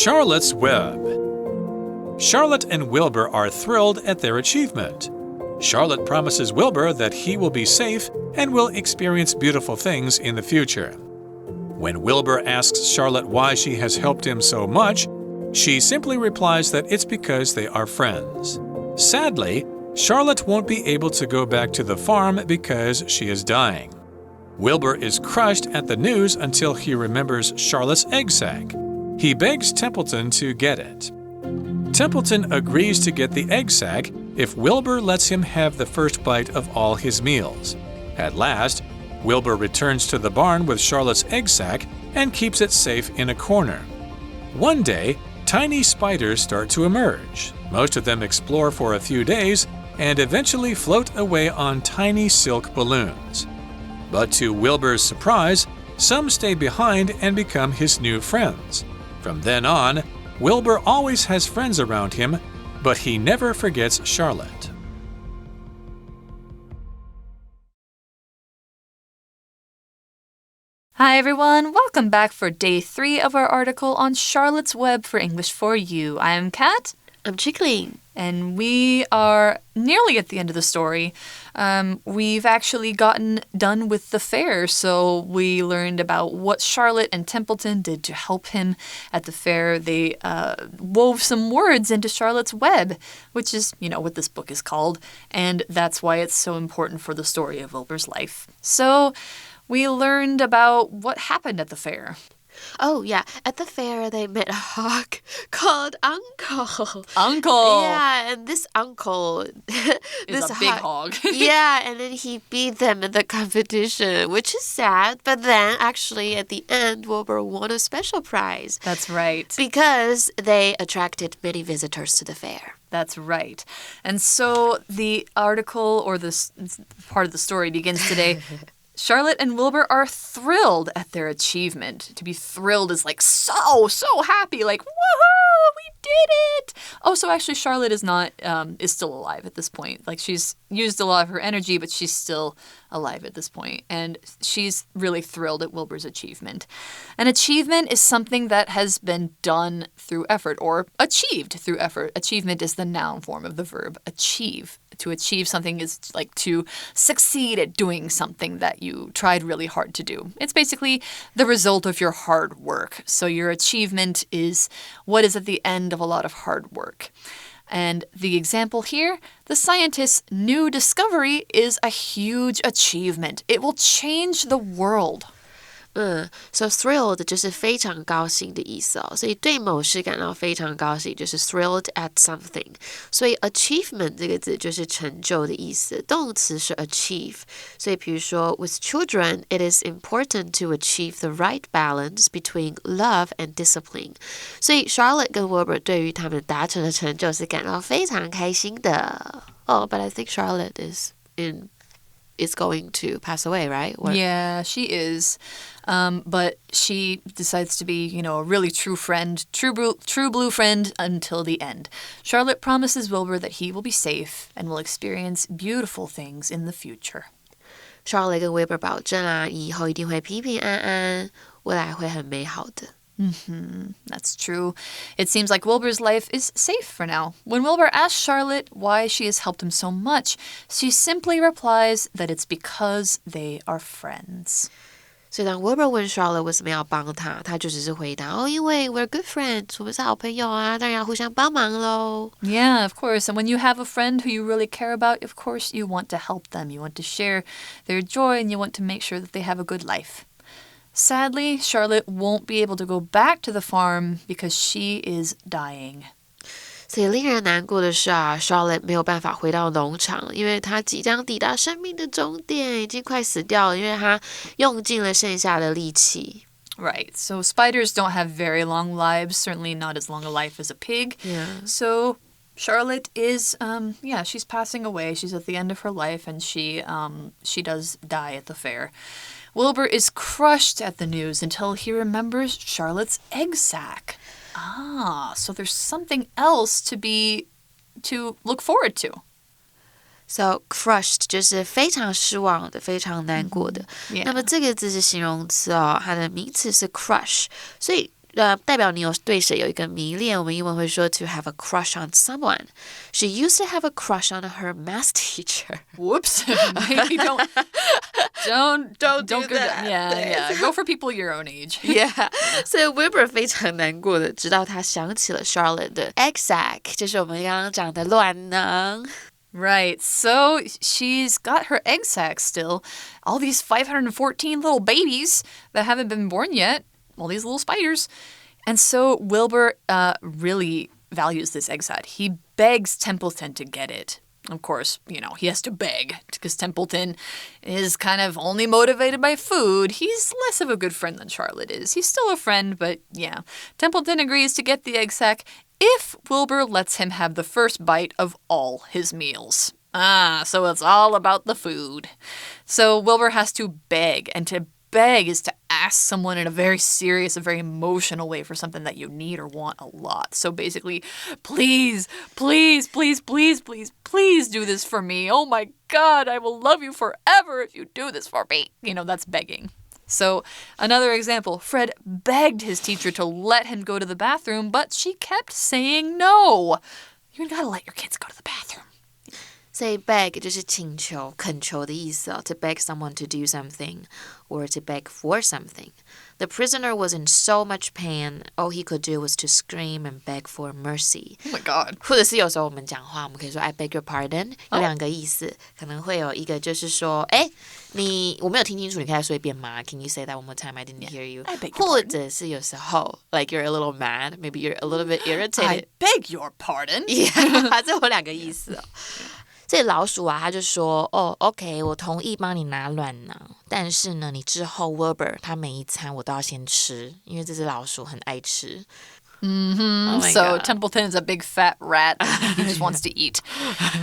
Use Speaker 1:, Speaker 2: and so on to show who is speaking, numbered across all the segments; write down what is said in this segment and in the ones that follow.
Speaker 1: Charlotte's Web. Charlotte and Wilbur are thrilled at their achievement. Charlotte promises Wilbur that he will be safe and will experience beautiful things in the future. When Wilbur asks Charlotte why she has helped him so much, she simply replies that it's because they are friends. Sadly, Charlotte won't be able to go back to the farm because she is dying. Wilbur is crushed at the news until he remembers Charlotte's egg sac. He begs Templeton to get it. Templeton agrees to get the egg sac if Wilbur lets him have the first bite of all his meals. At last, Wilbur returns to the barn with Charlotte's egg sac and keeps it safe in a corner. One day, tiny spiders start to emerge. Most of them explore for a few days and eventually float away on tiny silk balloons. But to Wilbur's surprise, some stay behind and become his new friends. From then on, Wilbur always has friends around him, but he never forgets Charlotte.
Speaker 2: Hi everyone, welcome back for day 3 of our article on Charlotte's Web for English for You. I'm Kat.
Speaker 3: I'm Chickling.
Speaker 2: And we are nearly at the end of the story. We've actually gotten done with the fair, so we learned about what Charlotte and Templeton did to help him at the fair. They wove some words into Charlotte's Web, which is, what this book is called, and that's why it's so important for the story of Wilbur's life. So we learned about what happened at the fair.
Speaker 3: Oh, yeah. At the fair, they met a hawk called Uncle.
Speaker 2: Uncle!
Speaker 3: Yeah, and this uncle...
Speaker 2: is a big hog.
Speaker 3: Yeah, and then he beat them in the competition, which is sad. But then, actually, at the end, Wilbur won a special prize.
Speaker 2: That's right.
Speaker 3: Because they attracted many visitors to the fair.
Speaker 2: That's right. And so the article, or this part of the story, begins today... Charlotte and Wilbur are thrilled at their achievement. To be thrilled is like so happy, like, woohoo, we did it! Oh, so actually Charlotte is still alive at this point. Like, she's used a lot of her energy, but she's still alive at this point. And she's really thrilled at Wilbur's achievement. An achievement is something that has been done through effort or achieved through effort. Achievement is the noun form of the verb achieve. To achieve something is like to succeed at doing something that you tried really hard to do. It's basically the result of your hard work. So your achievement is what is at the end of a lot of hard work. And the example here, the scientist's new discovery is a huge achievement. It will change the world.
Speaker 3: So thrilled 就是非常高兴的意思哦，所以对某事感到非常高兴，就是 thrilled at something。所以 achievement 这个字就是成就的意思，动词是 achieve。所以比如说 with children, it is important to achieve the right balance between love and discipline。所以 Charlotte 跟 Wilbur 对于他们达成的成就是感到非常开心的。Oh, but I think Charlotte is going to pass away, right?
Speaker 2: Yeah, she is. But she decides to be, a really true friend, true blue friend until the end. Charlotte promises Wilbur that he will be safe and will experience beautiful things in the future.
Speaker 3: Charlotte 跟 Wilbur 保证啊，以后一定会平平安安，未来会很美好的。
Speaker 2: That's true. It seems like Wilbur's life is safe for now. When Wilbur asks Charlotte why she has helped him so much, she simply replies that it's because they are friends.
Speaker 3: 所以当 Wilbur 问 Charlotte 为什么要帮他，他就只是回答因为 we're good friends， 我们是好朋友啊，当然要互相帮忙咯。
Speaker 2: Yeah, of course. And when you have a friend who you really care about, of course you want to help them. You want to share their joy and you want to make sure that they have a good life. Sadly, Charlotte won't be able to go back to the farm because she is dying.
Speaker 3: 所以令人难过的是啊 Charlotte 没有办法回到农场，因为她即将抵达生命的终点，已经快死掉了，因为她用尽了剩下的力气。
Speaker 2: Right. So spiders don't have very long lives, certainly not as long a life as a pig.
Speaker 3: Yeah.
Speaker 2: So Charlotte is, she's passing away. She's at the end of her life, and she does die at the fair. Wilbur is crushed at the news until he remembers Charlotte's egg sac. So there's something else to look forward to.
Speaker 3: So crushed 就是非常失望的，非常难过的。那么这个字是形容词哦，它的名词是 crush， 所以代表你有对谁有一个迷恋，我们英文会说 to have a crush on someone. She used to have a crush on her math teacher.
Speaker 2: Whoops. Maybe don't
Speaker 3: do
Speaker 2: go
Speaker 3: that.
Speaker 2: Yeah. Go for people your own age.
Speaker 3: Yeah. 所以 Wilbur 非常难过的，直到他想起了 Charlotte 的 egg sac， 就是我们刚刚讲的卵囊。
Speaker 2: Right, so she's got her egg sac still. All these 514 little babies that haven't been born yet. All these little spiders. And so Wilbur really values this egg sac. He begs Templeton to get it. Of course, he has to beg because Templeton is kind of only motivated by food. He's less of a good friend than Charlotte is. He's still a friend, but yeah. Templeton agrees to get the egg sac if Wilbur lets him have the first bite of all his meals. So it's all about the food. So Wilbur has to beg, and to beg is to ask someone in a very serious, a very emotional way for something that you need or want a lot. So basically, please, please, please, please, please, please do this for me. Oh my God, I will love you forever if you do this for me. That's begging. So another example, Fred begged his teacher to let him go to the bathroom, but she kept saying no. You gotta let your kids go to the bathroom.
Speaker 3: 所以 beg 就是请求、恳求的意思哦。To beg someone to do something, or to beg for something. The prisoner was in so much pain, all he could do was to scream and beg for mercy.
Speaker 2: Oh my God.
Speaker 3: 或者是有时候我们讲话，我们可以说 I beg your pardon， 有两个意思，可能会有一个就是说，我没有听清楚，你可以再说一遍吗？ Can you say that one more time? I didn't hear you.
Speaker 2: I beg your pardon.
Speaker 3: 或者是有时候 like you're a little mad, maybe you're a little bit irritated.
Speaker 2: I beg your pardon.
Speaker 3: Yeah, 这有两个意思哦。所以老鼠啊，他就说OK， 我同意帮你拿卵囊，但是呢，你之后 Wilbur 他每一餐我都要先吃，因为这只老鼠很爱吃。
Speaker 2: Oh so God. Templeton is a big fat rat. He just wants to eat.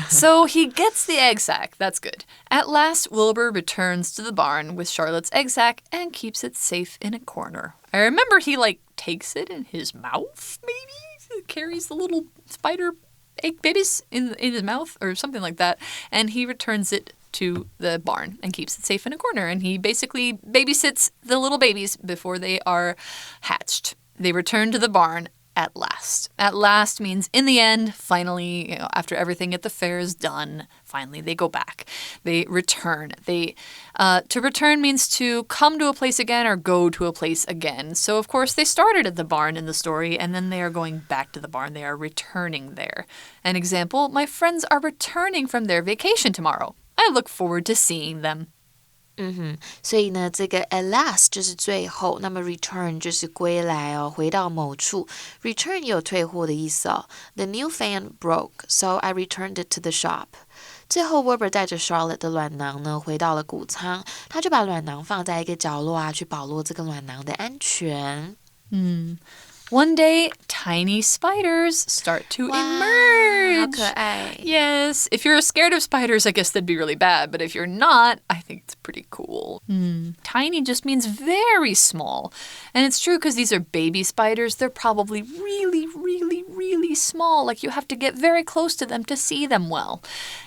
Speaker 2: So he gets the egg sac. That's good. At last, Wilbur returns to the barn with Charlotte's egg sac and keeps it safe in a corner. I remember he takes it in his mouth, maybe? He carries the little spider egg babies in his mouth or something like that, and he returns it to the barn and keeps it safe in a corner, and he basically babysits the little babies before they are hatched. They return to the barn at last. At last means in the end, finally, after everything at the fair is done, finally they go back. They return. To return means to come to a place again or go to a place again. So, of course, they started at the barn in the story, and then they are going back to the barn. They are returning there. An example, my friends are returning from their vacation tomorrow. I look forward to seeing them.
Speaker 3: 所以呢，这个 at last 就是最后，那么 return 就是归来哦，回到某处。return 也有退货的意思哦。The new fan broke, so I returned it to the shop. 最后 Wilbur 带着 Charlotte 的卵囊呢，回到了谷仓，他就把卵囊放在一个角落啊，去保护这个卵囊的安全。
Speaker 2: One day, tiny spiders start to emerge.
Speaker 3: 好可爱。
Speaker 2: Yes, if you're scared of spiders, I guess that'd be really bad. But if you're not, I think it's pretty cool. Tiny just means very small. And it's true because these are baby spiders. They're probably really, really, really small. Like you have to get very close to them to see them well.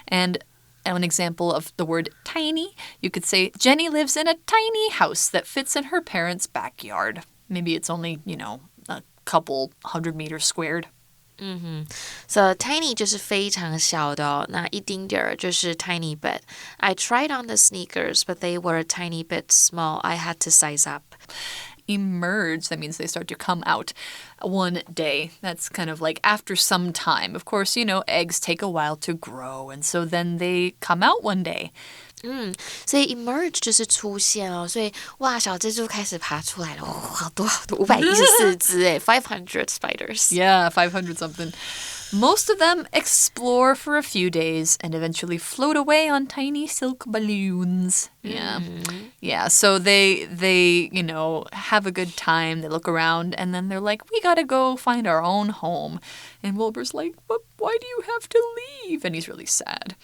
Speaker 2: And an example of the word tiny, you could say, Jenny lives in a tiny house that fits in her parents' backyard. Maybe it's only, a couple 100 meters squared.
Speaker 3: So tiny 就是非常小的哦，那一丁点儿就是 tiny bit. I tried on the sneakers, but they were a tiny bit small. I had to size up.
Speaker 2: Emerge, that means they start to come out one day. That's kind of like after some time. Of course, eggs take a while to grow, and so then they come out one day.
Speaker 3: 所以 emerge 就是出现哦，所以哇，小蜘蛛开始爬出来了，好多514只诶，500 spiders.
Speaker 2: Yeah, 500 something. Most of them explore for a few days and eventually float away on tiny silk balloons. Yeah, so they have a good time, they look around, and then they're like, we gotta go find our own home. And Wilbur's like, but why do you have to leave? And he's really sad.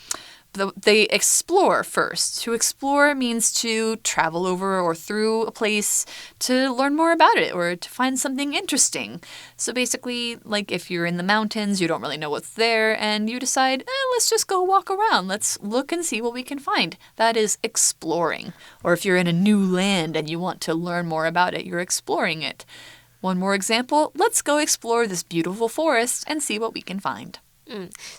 Speaker 2: They explore first. To explore means to travel over or through a place to learn more about it or to find something interesting. So basically, like if you're in the mountains, you don't really know what's there, and you decide, let's just go walk around. Let's look and see what we can find. That is exploring. Or if you're in a new land and you want to learn more about it, you're exploring it. One more example. Let's go explore this beautiful forest and see what we can find.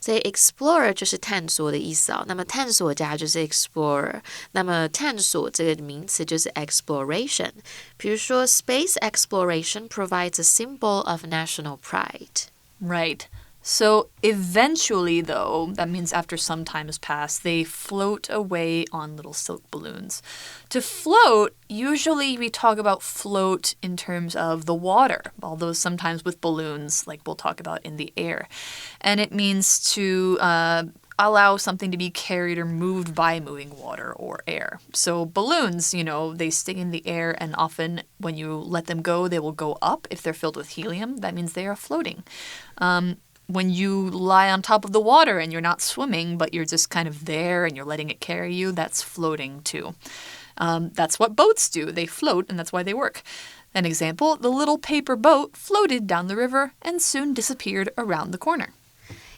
Speaker 3: 所以 explorer 就是探索的意思那么探索家就是 explorer， 那么探索这个名词就是 exploration。比如说 space exploration provides a symbol of national pride.
Speaker 2: Right. So eventually, though, that means after some time has passed, they float away on little silk balloons. To float, usually we talk about float in terms of the water, although sometimes with balloons, like we'll talk about in the air. And it means to allow something to be carried or moved by moving water or air. So balloons, they stay in the air, and often when you let them go, they will go up. If they're filled with helium, that means they are floating. When you lie on top of the water and you're not swimming, but you're just kind of there and you're letting it carry you, that's floating too. That's what boats do. They float, and that's why they work. An example, the little paper boat floated down the river and soon disappeared around the corner.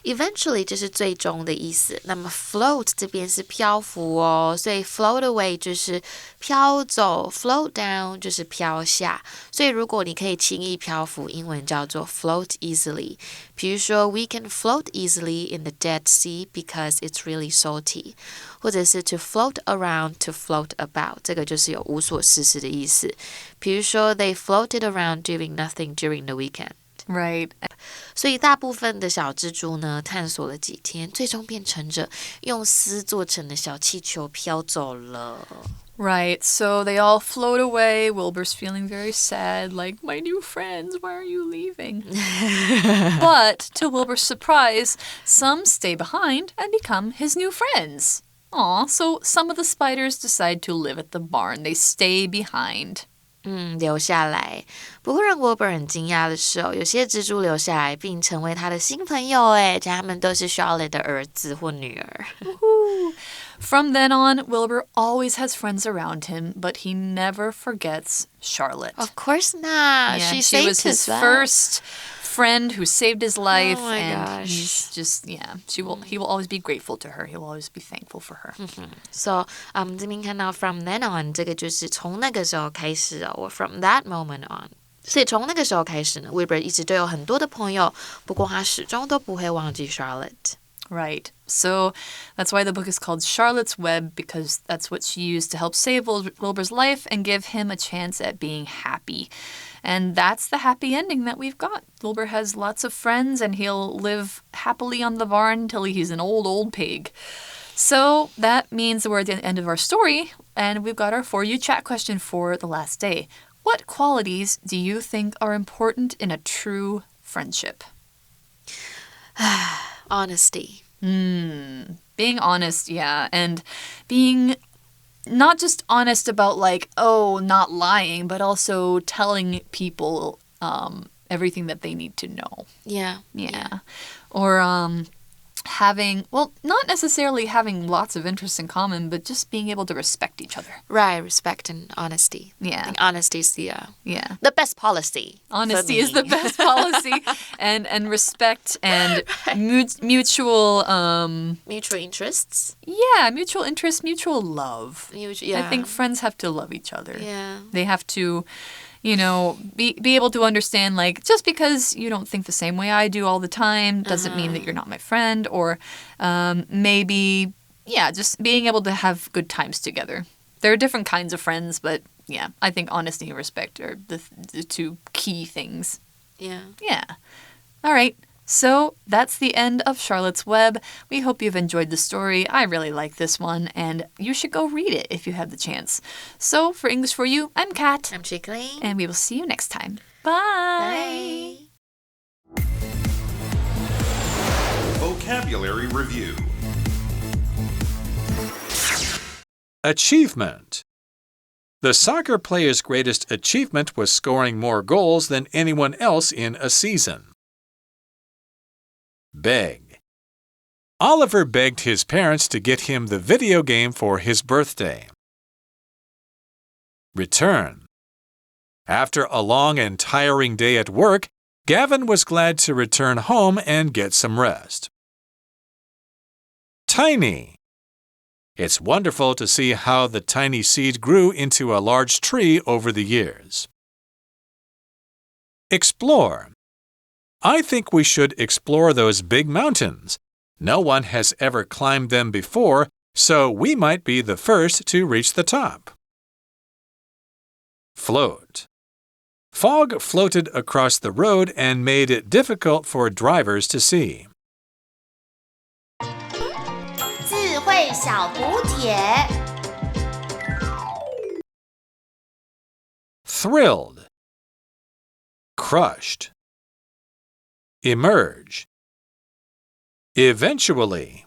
Speaker 3: Eventually 就是最终的意思，那么 float 这边是漂浮所以 float away 就是飘走 float down 就是飘下，所以如果你可以轻易漂浮，英文叫做 float easily。比如说 we can float easily in the Dead Sea because it's really salty， 或者是 to float around to float about， 这个就是有无所事事的意思。比如说 they floated around doing nothing during the weekend。Right. 所以大部分的小蜘蛛呢，探索了几天，最终变成着用丝做成的小气球飘走了。
Speaker 2: Right, so they all float away. Wilbur's feeling very sad, like, my new friends, why are you leaving? But to Wilbur's surprise, some stay behind and become his new friends. Aw, so some of the spiders decide to live at the barn. They stay behind.
Speaker 3: 留下来。不过让 Wilbur 很惊讶的是有些蜘蛛留下来并成为他的新朋友他们都是 Charlotte 的儿子或女儿。
Speaker 2: From then on, Wilbur always has friends around him, but he never forgets Charlotte.
Speaker 3: Of course not.
Speaker 2: Yeah,
Speaker 3: she
Speaker 2: was his first friend who saved his life,
Speaker 3: gosh.
Speaker 2: He's just he will always be grateful to her. He will always be thankful for her.
Speaker 3: So, 这边看到 from then on 这个就是从那个时候开始or from that moment on。所以从那个时候开始呢 Wilbur 一直都有很多的朋友，不过他始终都不会忘记 Charlotte。Right.
Speaker 2: So that's why the book is called Charlotte's Web, because that's what she used to help save Wilbur's life and give him a chance at being happy. And that's the happy ending that we've got. Wilbur has lots of friends, and he'll live happily on the barn until he's an old pig. So that means we're at the end of our story, and we've got our For You Chat question for the last day. What qualities do you think are important in a true friendship?
Speaker 3: Honesty.
Speaker 2: Being honest, yeah. And being not just honest about not lying, but also telling people everything that they need to know.
Speaker 3: Yeah.
Speaker 2: Or not necessarily having lots of interests in common, but just being able to respect each other.
Speaker 3: Right, respect and honesty.
Speaker 2: Yeah.
Speaker 3: I think honesty is the best policy.
Speaker 2: Honesty is the best policy. and respect and mutual
Speaker 3: mutual interests.
Speaker 2: Yeah, mutual interest, mutual love.
Speaker 3: Yeah.
Speaker 2: I think friends have to love each other.
Speaker 3: Yeah.
Speaker 2: They have to be able to understand, just because you don't think the same way I do all the time doesn't mean that you're not my friend, or just being able to have good times together. There are different kinds of friends, but yeah, I think honesty and respect are the two key things.
Speaker 3: Yeah.
Speaker 2: Yeah. All right. So that's the end of Charlotte's Web. We hope you've enjoyed the story. I really like this one, and you should go read it if you have the chance. So for English for You, I'm Kat.
Speaker 3: I'm Chickling.
Speaker 2: And we will see you next time. Bye.
Speaker 1: Vocabulary Review. Achievement. The soccer player's greatest achievement was scoring more goals than anyone else in a season. Beg. Oliver begged his parents to get him the video game for his birthday. Return. After a long and tiring day at work, Gavin was glad to return home and get some rest. Tiny. It's wonderful to see how the tiny seed grew into a large tree over the years. Explore. I think we should explore those big mountains. No one has ever climbed them before, so we might be the first to reach the top. Float. Fog floated across the road and made it difficult for drivers to see.
Speaker 4: 智慧小补帖
Speaker 1: Thrilled. Crushed. Emerge. Eventually.